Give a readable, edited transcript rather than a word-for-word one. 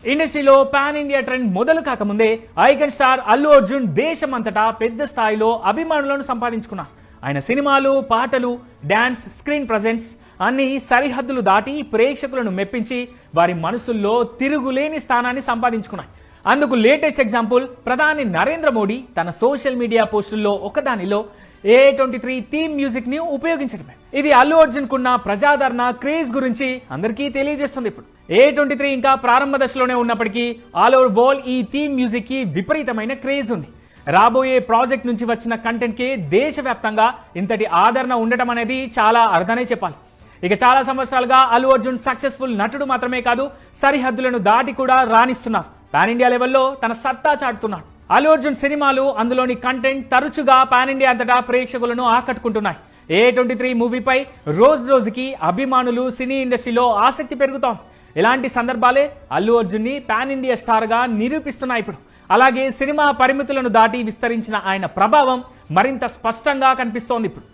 ఇండస్ట్రీలో pan India trend మొదలు కాకముందే ఐకాన్ స్టార్ అల్లు అర్జున్ దేశమంతటా పెద్ద స్థాయిలో అభిమానులను సంపాదించుకున్నారు. ఆయన సినిమాలు, పాటలు, డాన్స్, స్క్రీన్ ప్రజెన్స్ అన్ని సరిహద్దులు దాటి ప్రేక్షకులను మెప్పించి వారి మనసుల్లో తిరుగులేని స్థానాన్ని సంపాదించుకున్నాయి. అందుకు లేటెస్ట్ ఎగ్జాంపుల్ ప్రధాని నరేంద్ర మోడీ తన సోషల్ మీడియా పోస్టుల్లో ఒకదానిలో A23 థీమ్ మ్యూజిక్ ని ఉపయోగించడమే. ఇది అల్లు అర్జున్ కున్న ప్రజాదరణ, క్రేజ్ గురించి అందరికీ తెలియజేస్తుంది. ఇప్పుడు A23 ఇంకా ప్రారంభ దశలోనే ఉన్నప్పటికీ ఆల్ ఓవర్ వరల్డ్ ఈ థీమ్ మ్యూజిక్ కి విపరీతమైన క్రేజ్ ఉంది. రాబోయే ప్రాజెక్ట్ నుంచి వచ్చిన కంటెంట్ కి దేశవ్యాప్తంగా ఇంతటి ఆదరణ ఉండటం అనేది చాలా అర్థనే చెప్పాలి. ఇక చాలా సంవత్సరాలుగా అల్లు అర్జున్ సక్సెస్ఫుల్ నటుడు మాత్రమే కాదు, సరిహద్దులను దాటి కూడా రాణిస్తున్నారు. పాన్ ఇండియా లెవెల్లో తన సత్తా చాటుతున్నాడు. అల్లు అర్జున్ సినిమాలు, అందులోని కంటెంట్ తరచుగా పాన్ ఇండియా అంతటా ప్రేక్షకులను ఆకట్టుకుంటున్నాయి. A23 మూవీపై రోజు రోజుకి అభిమానులు, సినీ ఇండస్ట్రీలో ఆసక్తి పెరుగుతాం. ఇలాంటి సందర్భాలే అల్లు అర్జున్ ని పాన్ ఇండియా స్టార్ గా నిరూపిస్తున్నాయి. ఇప్పుడు అలాగే సినిమా పరిమితులను దాటి విస్తరించిన ఆయన ప్రభావం మరింత స్పష్టంగా కనిపిస్తోంది. ఇప్పుడు